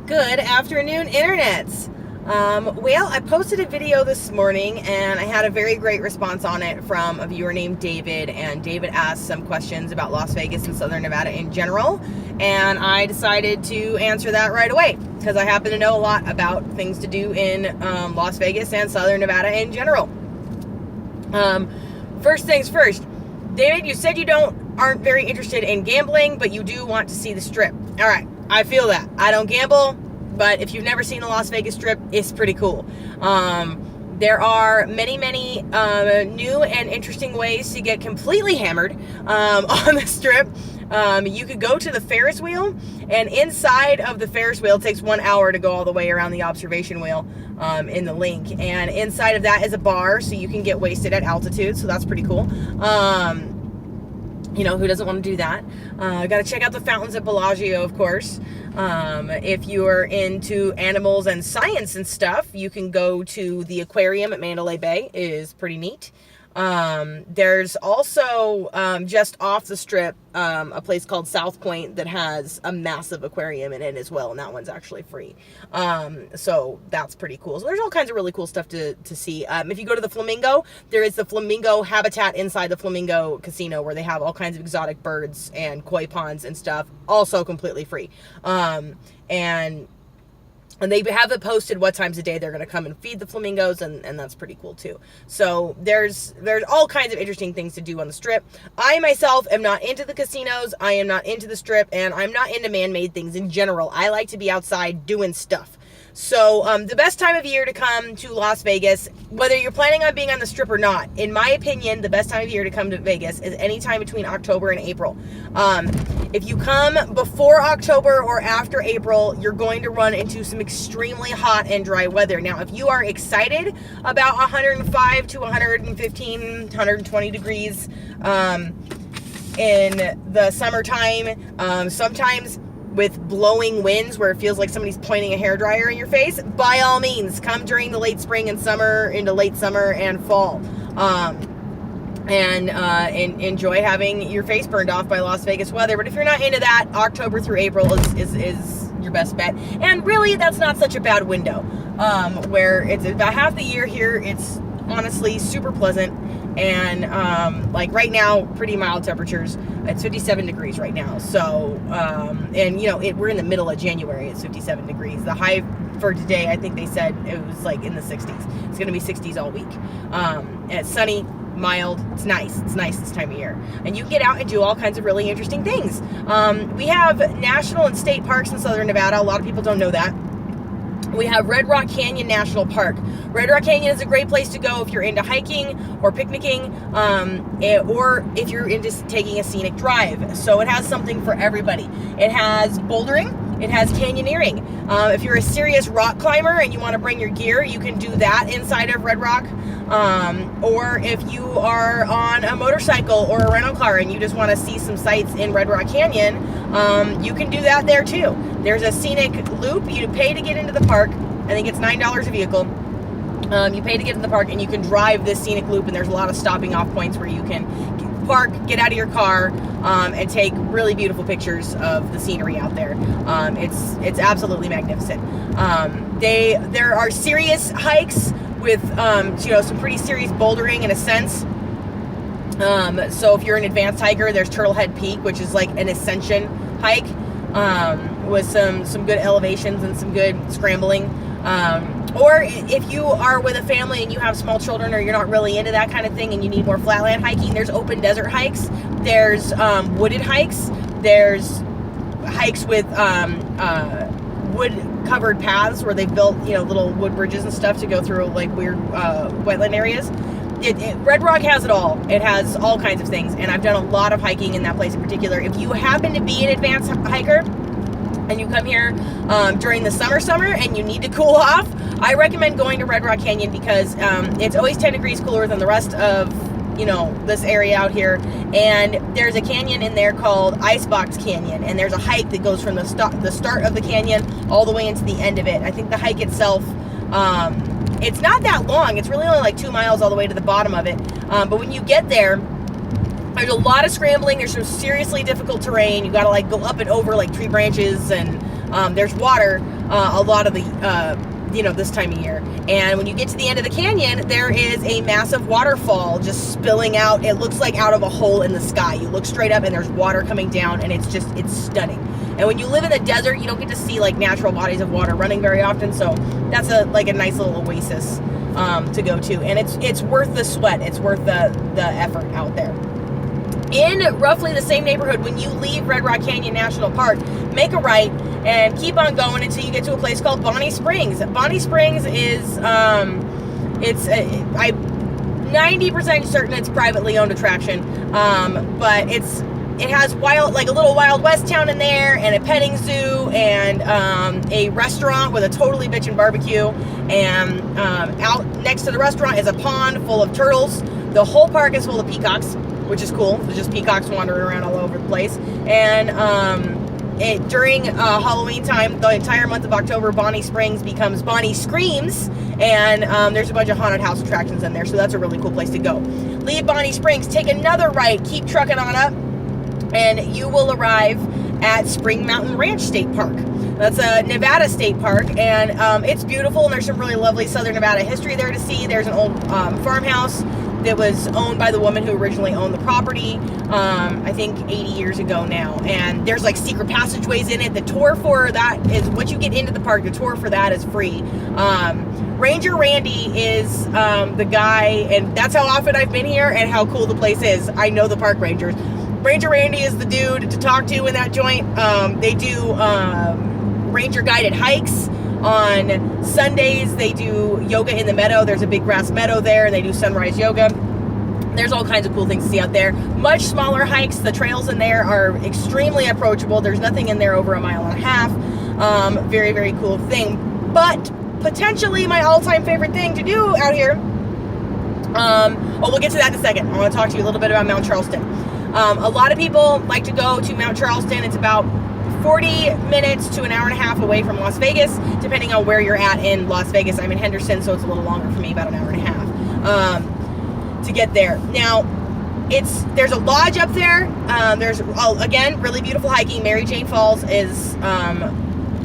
Good afternoon, internets. Well, I posted a video this morning and I had a very great response on it from a viewer named David, and David asked some questions about Las Vegas and Southern Nevada in general, and I decided to answer that right away because I happen to know a lot about things to do in Las Vegas and Southern Nevada in general. First things first, David, you said you aren't very interested in gambling, but you do want to see the Strip. All right, I feel that. I don't gamble, but if you've never seen the Las Vegas Strip, it's pretty cool. There are many new and interesting ways to get completely hammered on the Strip. You could go to the Ferris wheel, and inside of the Ferris wheel, it takes 1 hour to go all the way around the observation wheel in the link. And inside of that is a bar, so you can get wasted at altitude, so that's pretty cool. You know, who doesn't want to do that? Got to check out the fountains at Bellagio, of course. If you are into animals and science and stuff, you can go to the aquarium at Mandalay Bay. It is pretty neat. There's also, just off the Strip, a place called South Point that has a massive aquarium in it as well, and that one's actually free. So that's pretty cool. So there's all kinds of really cool stuff to see. If you go to the Flamingo, there is the Flamingo habitat inside the Flamingo Casino where they have all kinds of exotic birds and koi ponds and stuff, also completely free. And they have it posted what times a day they're going to come and feed the flamingos, and that's pretty cool too. So there's all kinds of interesting things to do on the Strip. I myself am not into the casinos, I am not into the Strip, and I'm not into man-made things in general. I like to be outside doing stuff. So the best time of year to come to Las Vegas, whether you're planning on being on the Strip or not, in my opinion, the best time of year to come to Vegas is any time between October and April. If you come before October or after April, you're going to run into some extremely hot and dry weather. Now, if you are excited about 105 to 115, 120 degrees in the summertime, sometimes with blowing winds where it feels like somebody's pointing a hairdryer in your face, by all means, come during the late spring and summer, into late summer and fall. And enjoy having your face burned off by Las Vegas weather. But if you're not into that, October through April is your best bet. And really, that's not such a bad window. Where it's about half the year here, it's honestly super pleasant. And like right now, pretty mild temperatures. It's 57 degrees right now. So, and you know, we're in the middle of January. It's 57 degrees. The high for today, I think they said it was like in the 60s. It's going to be 60s all week. And it's sunny, mild. It's nice. It's nice this time of year. And you can get out and do all kinds of really interesting things. We have national and state parks in Southern Nevada. A lot of people don't know that. We have Red Rock Canyon National Park. Red Rock Canyon is a great place to go if you're into hiking or picnicking, or if you're into taking a scenic drive. So it has something for everybody. It has bouldering. It has canyoneering. If you're a serious rock climber and you want to bring your gear, you can do that inside of Red Rock. Or if you are on a motorcycle or a rental car and you just want to see some sights in Red Rock Canyon, you can do that there too. There's a scenic loop. You pay to get into the park. I think it's $9 a vehicle. You pay to get in the park and you can drive this scenic loop, and there's a lot of stopping off points where you can park, get out of your car, and take really beautiful pictures of the scenery out there. It's absolutely magnificent. There are serious hikes with you know, some pretty serious bouldering in a sense. So if you're an advanced hiker, there's Turtlehead Peak, which is like an ascension hike with some good elevations and some good scrambling. Or if you are with a family and you have small children, or you're not really into that kind of thing and you need more flatland hiking, there's open desert hikes. There's wooded hikes. There's hikes with wood-covered paths where they've built, you know, little wood bridges and stuff to go through like weird wetland areas. Red Rock has it all. It has all kinds of things, and I've done a lot of hiking in that place in particular. If you happen to be an advanced hiker and you come here during the summer and you need to cool off, I recommend going to Red Rock Canyon because it's always 10 degrees cooler than the rest of, you know, this area out here. And there's a canyon in there called Icebox Canyon, and there's a hike that goes from the start of the canyon all the way into the end of it. I think the hike itself, it's not that long. It's really only like 2 miles all the way to the bottom of it. But when you get there, there's a lot of scrambling. There's some seriously difficult terrain. You got to like go up and over like tree branches, and there's water. a lot of the this time of year. And when you get to the end of the canyon, there is a massive waterfall just spilling out. It looks like out of a hole in the sky. You look straight up and there's water coming down, and it's stunning. And when you live in the desert, you don't get to see like natural bodies of water running very often, so that's a nice little oasis to go to, and it's worth the sweat. It's worth the effort out there. In roughly the same neighborhood, when you leave Red Rock Canyon National Park, make a right and keep on going until you get to a place called Bonnie Springs. Bonnie Springs is, I'm 90% certain it's privately owned attraction, but it has a little Wild West town in there, and a petting zoo, and a restaurant with a totally bitchin' barbecue, and out next to the restaurant is a pond full of turtles. The whole park is full of peacocks, which is cool. There's just peacocks wandering around all over the place. And during Halloween time, the entire month of October, Bonnie Springs becomes Bonnie Screams, and there's a bunch of haunted house attractions in there, so that's a really cool place to go. Leave Bonnie Springs, take another right, keep trucking on up, and you will arrive at Spring Mountain Ranch State Park. That's a Nevada state park, and it's beautiful, and there's some really lovely Southern Nevada history there to see. There's an old farmhouse that was owned by the woman who originally owned the property, I think 80 years ago now. And there's like secret passageways in it. The tour for that is, once you get into the park, the tour for that is free. Ranger Randy is the guy, and that's how often I've been here and how cool the place is. I know the park rangers. Ranger Randy is the dude to talk to in that joint. They do ranger guided hikes. On Sundays, they do yoga in the meadow. There's a big grass meadow there, and they do sunrise yoga. There's all kinds of cool things to see out there. Much smaller hikes. The trails in there are extremely approachable. There's nothing in there over 1.5 miles. Very, very cool thing. But potentially my all-time favorite thing to do out here. We'll get to that in a second. I want to talk to you a little bit about Mount Charleston. A lot of people like to go to Mount Charleston. It's about 40 minutes to 1.5 hours away from Las Vegas, depending on where you're at in Las Vegas. I'm in Henderson, so it's a little longer for me, about 1.5 hours to get there. Now, there's a lodge up there. There's, again, really beautiful hiking. Mary Jane Falls is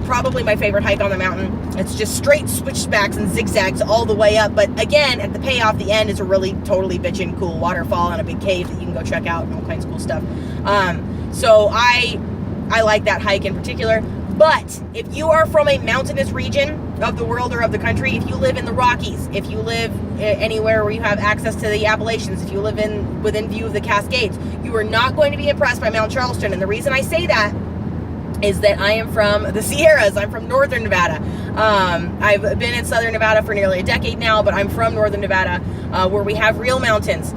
probably my favorite hike on the mountain. It's just straight switchbacks and zigzags all the way up, but again, at the payoff, the end is a really totally bitchin' cool waterfall and a big cave that you can go check out and all kinds of cool stuff. So I like that hike in particular. But if you are from a mountainous region of the world or of the country, if you live in the Rockies, if you live anywhere where you have access to the Appalachians, if you live within view of the Cascades, you are not going to be impressed by Mount Charleston. And the reason I say that is that I am from the Sierras. I'm from Northern Nevada. I've been in Southern Nevada for nearly a decade now, but I'm from Northern Nevada, where we have real mountains.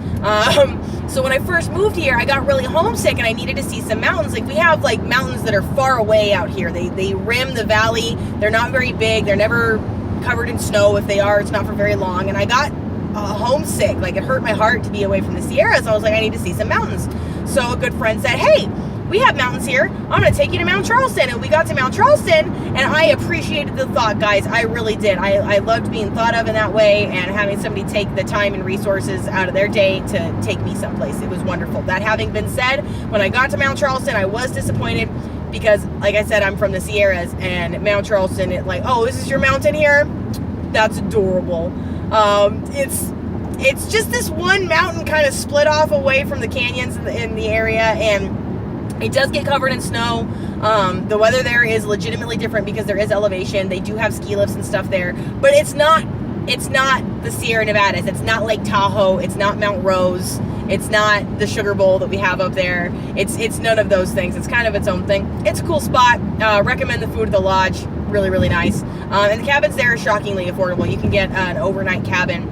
So when I first moved here, I got really homesick and I needed to see some mountains. Like, we have like mountains that are far away out here. They rim the valley. They're not very big. They're never covered in snow. If they are, it's not for very long. And I got homesick. Like, it hurt my heart to be away from the Sierras. I was like, I need to see some mountains. So a good friend said, hey, we have mountains here. I'm going to take you to Mount Charleston. And we got to Mount Charleston, and I appreciated the thought, guys. I really did. I loved being thought of in that way, and having somebody take the time and resources out of their day to take me someplace. It was wonderful. That having been said, when I got to Mount Charleston, I was disappointed because, like I said, I'm from the Sierras, and Mount Charleston, oh, this is your mountain here? That's adorable. It's just this one mountain kind of split off away from the canyons in the area, and it does get covered in snow. The weather there is legitimately different because there is elevation. They do have ski lifts and stuff there, but it's not the Sierra Nevadas. It's not Lake Tahoe. It's not Mount Rose. It's not the Sugar Bowl that we have up there. It's none of those things. It's kind of its own thing. It's a cool spot. Recommend the food at the lodge. Really, really nice. And the cabins there are shockingly affordable. You can get an overnight cabin,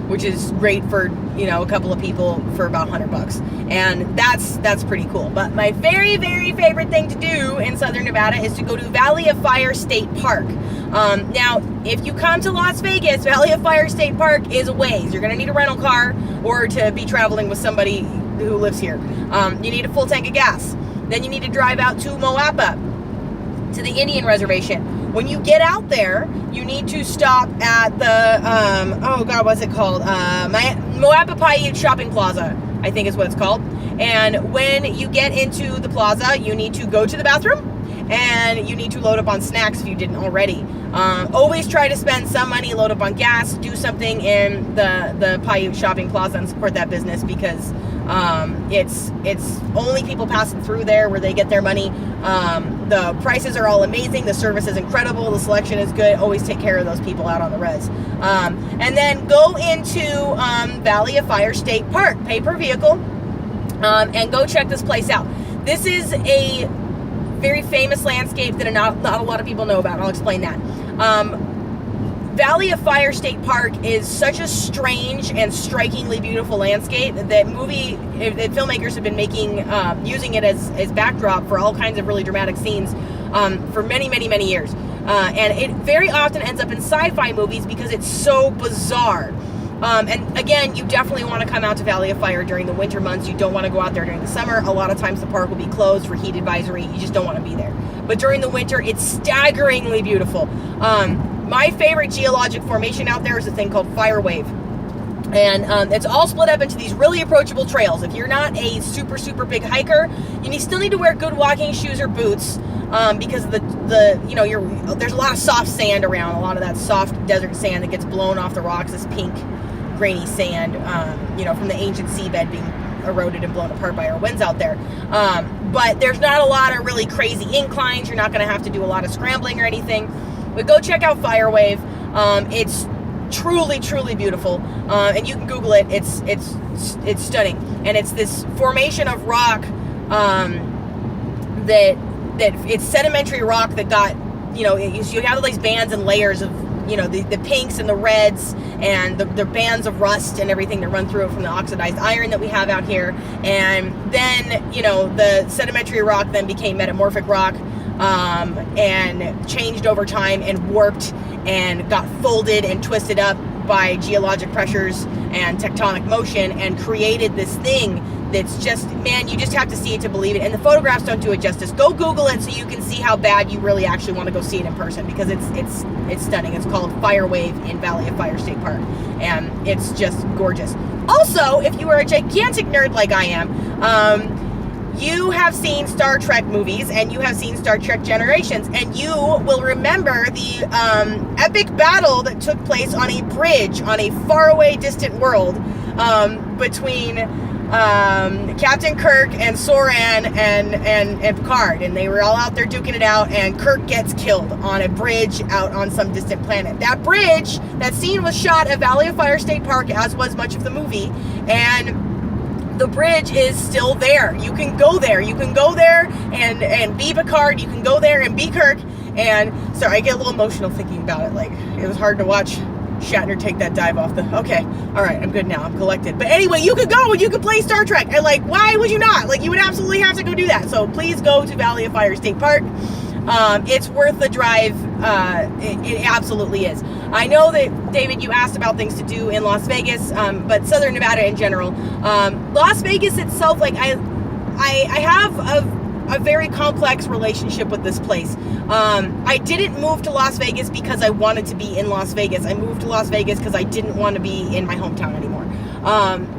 which is great for, a couple of people for about $100. And that's pretty cool. But my very, very favorite thing to do in Southern Nevada is to go to Valley of Fire State Park. Now, if you come to Las Vegas, Valley of Fire State Park is a ways. You're going to need a rental car or to be traveling with somebody who lives here. You need a full tank of gas. Then you need to drive out to Moapa, to the Indian Reservation. When you get out there, you need to stop at the, what's it called? Moapa Paiute Shopping Plaza, I think is what it's called. And when you get into the plaza, you need to go to the bathroom, and you need to load up on snacks if you didn't already. Always try to spend some money, load up on gas, do something in the Paiute Shopping Plaza and support that business, because it's only people passing through there where they get their money. The prices are all amazing. The service is incredible. The selection is good. Always take care of those people out on the res. And then go into Valley of Fire State Park, pay per vehicle, and go check this place out. This is a very famous landscape that not a lot of people know about. I'll explain that. Valley of Fire State Park is such a strange and strikingly beautiful landscape that filmmakers have been using it as backdrop for all kinds of really dramatic scenes for many years. And it very often ends up in sci-fi movies because it's so bizarre. And again, you definitely want to come out to Valley of Fire during the winter months. You don't want to go out there during the summer. A lot of times the park will be closed for heat advisory. You just don't want to be there. But during the winter, it's staggeringly beautiful. My favorite geologic formation out there is a thing called Fire Wave. And it's all split up into these really approachable trails. If you're not a super big hiker, you still need to wear good walking shoes or boots, because of there's a lot of soft sand around, a lot of that soft desert sand that gets blown off the rocks, this pink grainy sand, from the ancient seabed being eroded and blown apart by our winds out there. But there's not a lot of really crazy inclines. You're not going to have to do a lot of scrambling or anything. But go check out Fire Wave. It's truly beautiful, and you can Google it. It's stunning, and it's this formation of rock that it's sedimentary rock that got, you have all these bands and layers of, the pinks and the reds and the bands of rust and everything that run through it from the oxidized iron that we have out here. And then, the sedimentary rock then became metamorphic rock, and changed over time and warped and got folded and twisted up by geologic pressures and tectonic motion, and created this thing that's just, man, you just have to see it to believe it. And the photographs don't do it justice. Go Google it so you can see how bad you really actually want to go see it in person, because it's stunning. It's called Fire Wave in Valley of Fire State Park, and it's just gorgeous. Also, if you are a gigantic nerd like I am, you have seen Star Trek movies, and you have seen Star Trek Generations, and you will remember the epic battle that took place on a bridge on a faraway, distant world between Captain Kirk and Soran and Picard, and they were all out there duking it out, and Kirk gets killed on a bridge out on some distant planet. That scene was shot at Valley of Fire State Park, as was much of the movie, and the bridge is still there. You can go there. You can go there and be Picard. You can go there and be Kirk. And sorry, I get a little emotional thinking about it. Like, it was hard to watch Shatner take that dive off the... Okay, all right, I'm good now. I'm collected. But anyway, you could go and you could play Star Trek. And why would you not? You would absolutely have to go do that. So please go to Valley of Fire State Park. It's worth the drive. It absolutely is. I know that, David, you asked about things to do in Las Vegas, but Southern Nevada in general. Las Vegas itself, I have a very complex relationship with this place. I didn't move to Las Vegas because I wanted to be in Las Vegas. I moved to Las Vegas because I didn't want to be in my hometown anymore.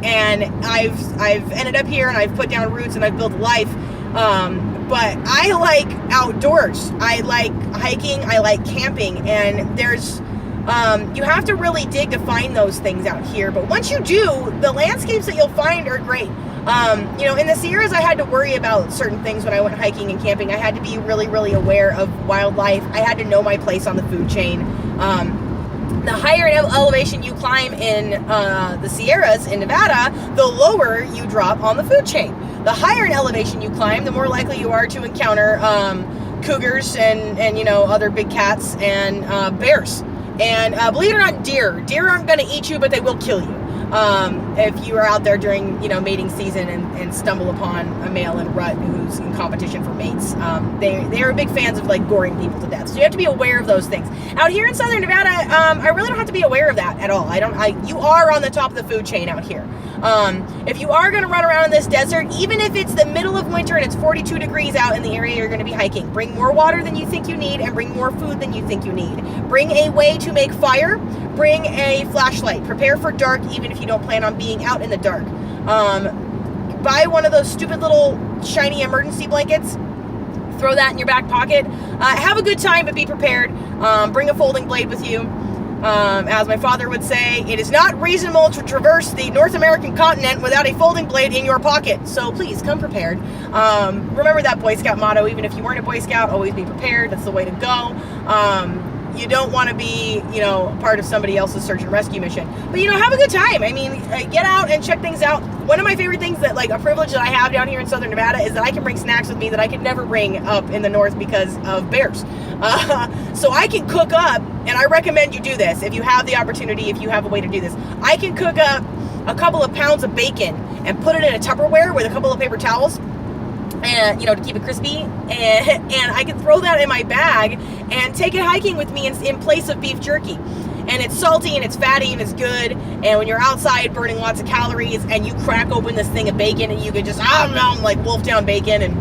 And I've ended up here, and I've put down roots, and I've built a life. But I like outdoors. I like hiking. I like camping. And there's, you have to really dig to find those things out here. But once you do, the landscapes that you'll find are great. In the Sierras, I had to worry about certain things when I went hiking and camping. I had to be really aware of wildlife. I had to know my place on the food chain. The higher elevation you climb in the Sierras in Nevada, the lower you drop on the food chain. The higher in elevation you climb, the more likely you are to encounter cougars and other big cats and bears. And believe it or not, deer. Deer aren't going to eat you, but they will kill you. If you are out there during, mating season and stumble upon a male in rut who's in competition for mates, they are big fans of goring people to death. So you have to be aware of those things. Out here in Southern Nevada, I really don't have to be aware of that at all. You are on the top of the food chain out here. If you are going to run around in this desert, even if it's the middle of winter and it's 42 degrees out in the area you're going to be hiking, bring more water than you think you need and bring more food than you think you need. Bring a way to make fire. Bring a flashlight. Prepare for dark, even if you don't plan on being out in the dark. Buy one of those stupid little shiny emergency blankets. throw that in your back pocket. Have a good time, but be prepared. Bring a folding blade with you. As my father would say, it is not reasonable to traverse the North American continent without a folding blade in your pocket. So please come prepared. Remember that Boy Scout motto. Even if you weren't a Boy Scout, always be prepared. That's the way to go. You don't want to be, part of somebody else's search and rescue mission. But, have a good time. I mean, get out and check things out. One of my favorite things that, a privilege that I have down here in Southern Nevada is that I can bring snacks with me that I could never bring up in the north because of bears. So I can cook up, and I recommend you do this if you have the opportunity, if you have a way to do this. I can cook up a couple of pounds of bacon and put it in a Tupperware with a couple of paper towels, and to keep it crispy, and I can throw that in my bag and take it hiking with me in place of beef jerky. And it's salty and it's fatty and it's good, and when you're outside burning lots of calories and you crack open this thing of bacon and you can just wolf down bacon, and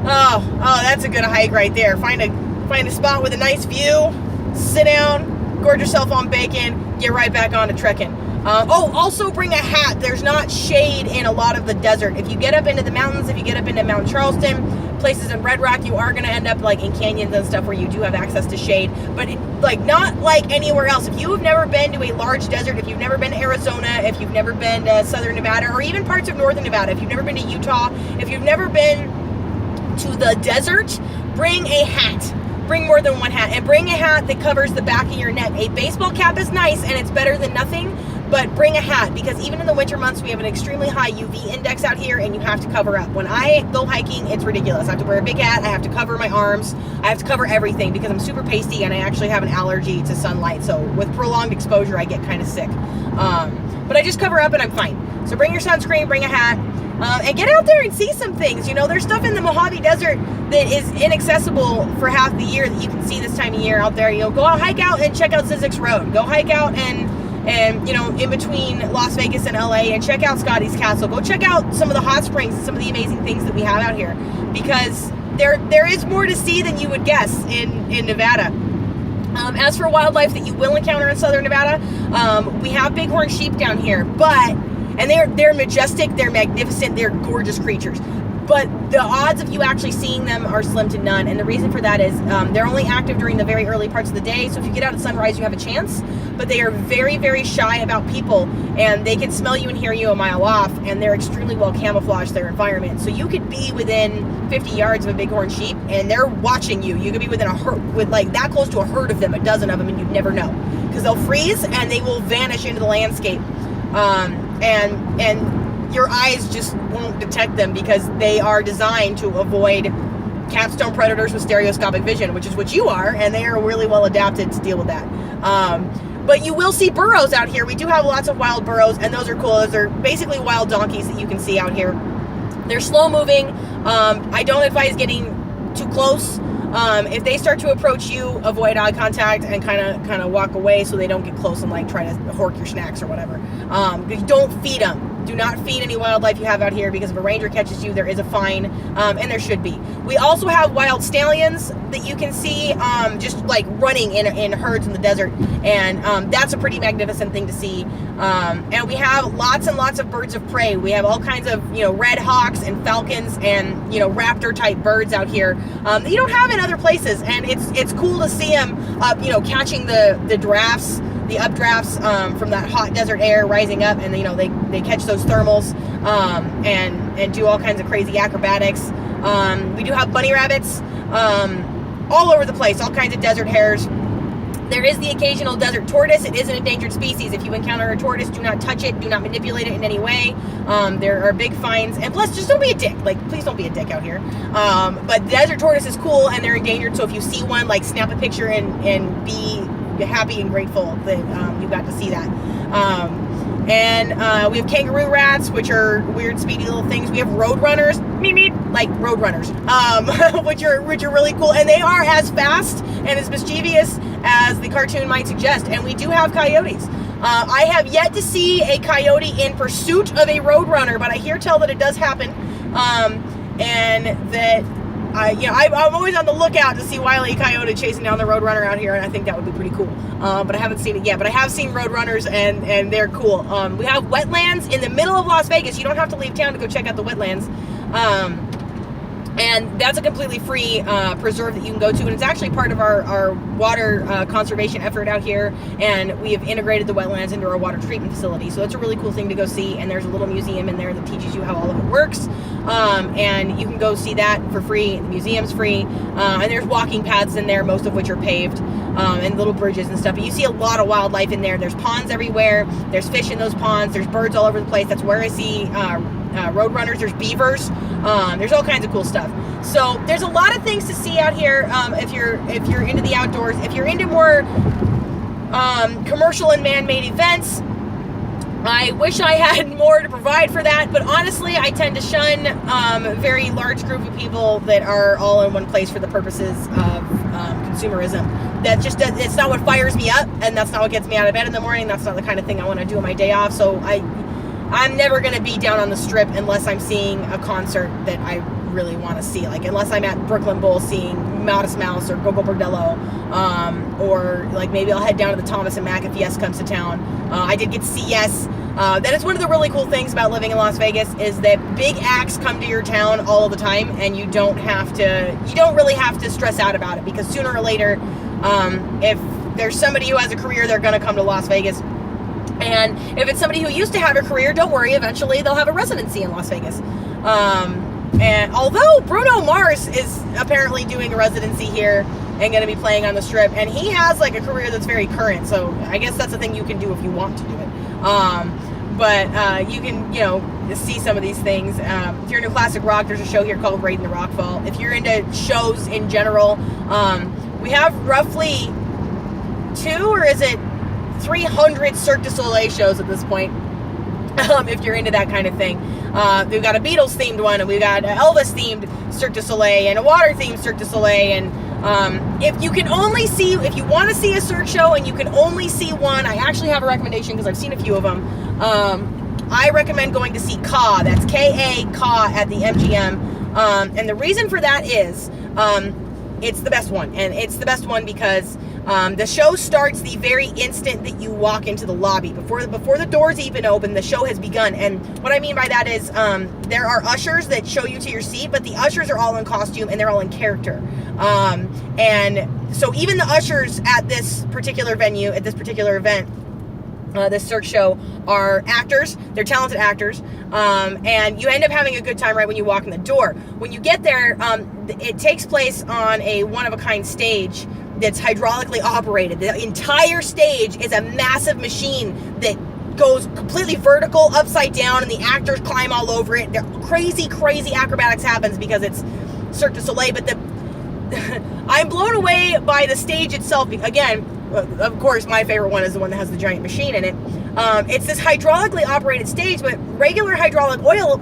oh that's a good hike right there. Find a spot with a nice view, sit down, gorge yourself on bacon, get right back on to trekking. Also bring a hat. There's not shade in a lot of the desert. If you get up into the mountains, if you get up into Mount Charleston, places in Red Rock, you are going to end up in canyons and stuff where you do have access to shade, but not like anywhere else. If you have never been to a large desert, if you've never been to Arizona, if you've never been to Southern Nevada, or even parts of Northern Nevada, if you've never been to Utah, if you've never been to the desert, bring a hat. Bring more than one hat, and bring a hat that covers the back of your neck. A baseball cap is nice and it's better than nothing, but bring a hat, because even in the winter months we have an extremely high UV index out here and you have to cover up. When I go hiking, it's ridiculous. I have to wear a big hat, I have to cover my arms, I have to cover everything because I'm super pasty and I actually have an allergy to sunlight, so with prolonged exposure I get kind of sick. But I just cover up and I'm fine. So bring your sunscreen, bring a hat, and get out there and see some things. There's stuff in the Mojave Desert that is inaccessible for half the year that you can see this time of year out there. Go out, hike out and check out Zizek's Road. Go hike out and in between Las Vegas and LA and check out Scotty's Castle. Go check out some of the hot springs and some of the amazing things that we have out here, because there is more to see than you would guess in Nevada. As for wildlife that you will encounter in Southern Nevada, we have bighorn sheep down here, and they're majestic, they're magnificent, they're gorgeous creatures. But the odds of you actually seeing them are slim to none, and the reason for that is they're only active during the very early parts of the day, so if you get out at sunrise you have a chance, but they are very, very shy about people, and they can smell you and hear you a mile off, and they're extremely well camouflaged their environment. So you could be within 50 yards of a bighorn sheep, and they're watching you. You could be within a herd, with that close to a herd of them, a dozen of them, and you'd never know, because they'll freeze and they will vanish into the landscape. And your eyes just won't detect them because they are designed to avoid capstone predators with stereoscopic vision, which is what you are, and they are really well adapted to deal with that. But you will see burros out here. We do have lots of wild burros, and those are cool. Those are basically wild donkeys that you can see out here. They're slow moving. I don't advise getting too close. If they start to approach you, avoid eye contact and kind of walk away so they don't get close and try to hork your snacks or whatever. Don't feed them. Do not feed any wildlife you have out here, because if a ranger catches you, there is a fine, and there should be. We also have wild stallions that you can see just running in herds in the desert, and that's a pretty magnificent thing to see. And we have lots and lots of birds of prey. We have all kinds of red hawks and falcons and raptor type birds out here that you don't have in other places, and it's cool to see them catching the drafts, the updrafts from that hot desert air rising up, and they catch those thermals and do all kinds of crazy acrobatics. We do have bunny rabbits all over the place, all kinds of desert hares. There is the occasional desert tortoise. It is an endangered species. If you encounter a tortoise, do not touch it, do not manipulate it in any way. There are big fines, and plus just don't be a dick. Please don't be a dick out here. But desert tortoise is cool, and they're endangered, so if you see one, snap a picture and be happy and grateful that you got to see that. And we have kangaroo rats, which are weird, speedy little things. We have roadrunners, like roadrunners, which are really cool, and they are as fast and as mischievous as the cartoon might suggest. And we do have coyotes. I have yet to see a coyote in pursuit of a roadrunner, but I hear tell that it does happen, and that I'm always on the lookout to see Wile E. Coyote chasing down the roadrunner out here, and I think that would be pretty cool. But I haven't seen it yet. But I have seen roadrunners, and they're cool. We have wetlands in the middle of Las Vegas. You don't have to leave town to go check out the wetlands. And that's a completely free preserve that you can go to, and it's actually part of our water conservation effort out here, and we have integrated the wetlands into our water treatment facility. So it's a really cool thing to go see, and there's a little museum in there that teaches you how all of it works, and you can go see that for free. The museum's free, and there's walking paths in there, most of which are paved, and little bridges and stuff. But you see a lot of wildlife in there. There's ponds everywhere. There's fish in those ponds. There's birds all over the place. That's where I see roadrunners. There's beavers. There's all kinds of cool stuff. So there's a lot of things to see out here. If you're into the outdoors, if you're into more commercial and man-made events, I wish I had more to provide for that. But honestly, I tend to shun a very large group of people that are all in one place for the purposes of consumerism. It's not what fires me up, and that's not what gets me out of bed in the morning. That's not the kind of thing I want to do on my day off. So I'm never going to be down on the Strip unless I'm seeing a concert that I really want to see. Like, unless I'm at Brooklyn Bowl seeing Modest Mouse or Gogo Bordello, or like maybe I'll head down to the Thomas and Mack if Yes comes to town. I did get to see Yes. That is one of the really cool things about living in Las Vegas, is that big acts come to your town all the time, and you don't really have to stress out about it, because sooner or later, if there's somebody who has a career, they're going to come to Las Vegas. And if it's somebody who used to have a career, don't worry, eventually they'll have a residency in Las Vegas. And although Bruno Mars is apparently doing a residency here and going to be playing on the Strip, and he has like a career that's very current, so I guess that's a thing you can do if you want to do it. But you can, see some of these things. If you're into classic rock, there's a show here called Raid in the Rockfall. If you're into shows in general, we have roughly 300 Cirque du Soleil shows at this point, if you're into that kind of thing. We've got a Beatles themed one, and we've got an Elvis themed Cirque du Soleil, and a water themed Cirque du Soleil. And if you want to see a Cirque show and you can only see one, I actually have a recommendation because I've seen a few of them. I recommend going to see Ka. That's K-A, Ka, at the MGM. And the reason for that is it's the best one. And it's the best one because the show starts the very instant that you walk into the lobby. Before the doors even open, the show has begun. And what I mean by that is there are ushers that show you to your seat, but the ushers are all in costume and they're all in character. And so even the ushers at this particular venue, at this particular event, this Cirque show, are actors. They're talented actors. And you end up having a good time right when you walk in the door. When you get there, it takes place on a one-of-a-kind stage that's hydraulically operated. The entire stage is a massive machine that goes completely vertical, upside down, and the actors climb all over it. Crazy acrobatics happens because it's Cirque du Soleil, but I'm blown away by the stage itself. Again, of course, my favorite one is the one that has the giant machine in it. It's this hydraulically operated stage, but regular hydraulic oil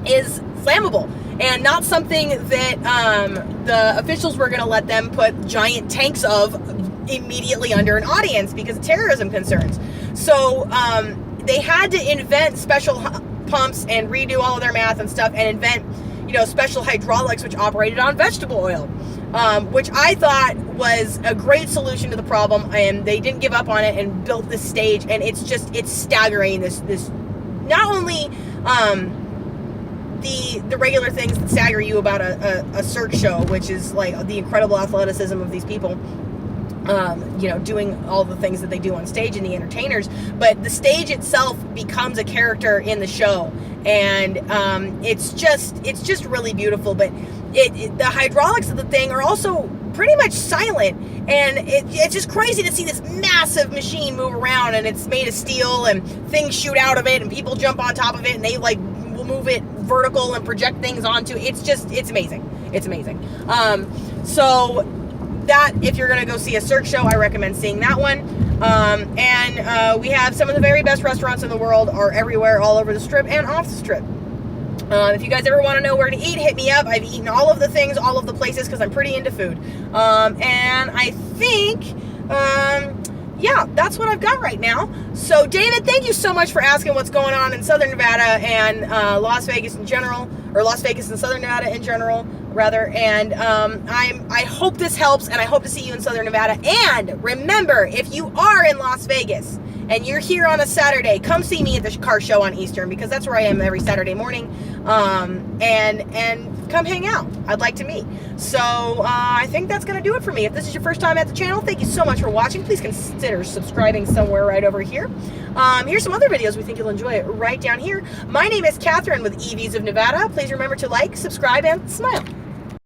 is flammable, and not something that the officials were going to let them put giant tanks of immediately under an audience because of terrorism concerns. So they had to invent special pumps and redo all of their math and stuff, and invent special hydraulics which operated on vegetable oil, which I thought was a great solution to the problem. And they didn't give up on it and built this stage, and it's staggering. This not only the regular things that stagger you about a Cirque show, which is like the incredible athleticism of these people, doing all the things that they do on stage, and the entertainers, but the stage itself becomes a character in the show, and it's just really beautiful. But the hydraulics of the thing are also pretty much silent, and it's just crazy to see this massive machine move around, and it's made of steel, and things shoot out of it, and people jump on top of it, and they will move it vertical and project things onto it. It's amazing. So that, if you're going to go see a Cirque show, I recommend seeing that one. And we have some of the very best restaurants in the world are everywhere, all over the Strip and off the Strip. If you guys ever want to know where to eat, hit me up. I've eaten all of the things, all of the places, because I'm pretty into food. And I think, that's what I've got right now. So, David, thank you so much for asking what's going on in Southern Nevada and Las Vegas in general, or Las Vegas and Southern Nevada in general, rather. And I hope this helps, and I hope to see you in Southern Nevada. And remember, if you are in Las Vegas and you're here on a Saturday, come see me at the car show on Eastern, because that's where I am every Saturday morning. And come hang out. I'd like to meet. So I think that's going to do it for me. If this is your first time at the channel, thank you so much for watching. Please consider subscribing somewhere right over here. Here's some other videos we think you'll enjoy right down here. My name is Catherine with EVs of Nevada. Please remember to like, subscribe, and smile.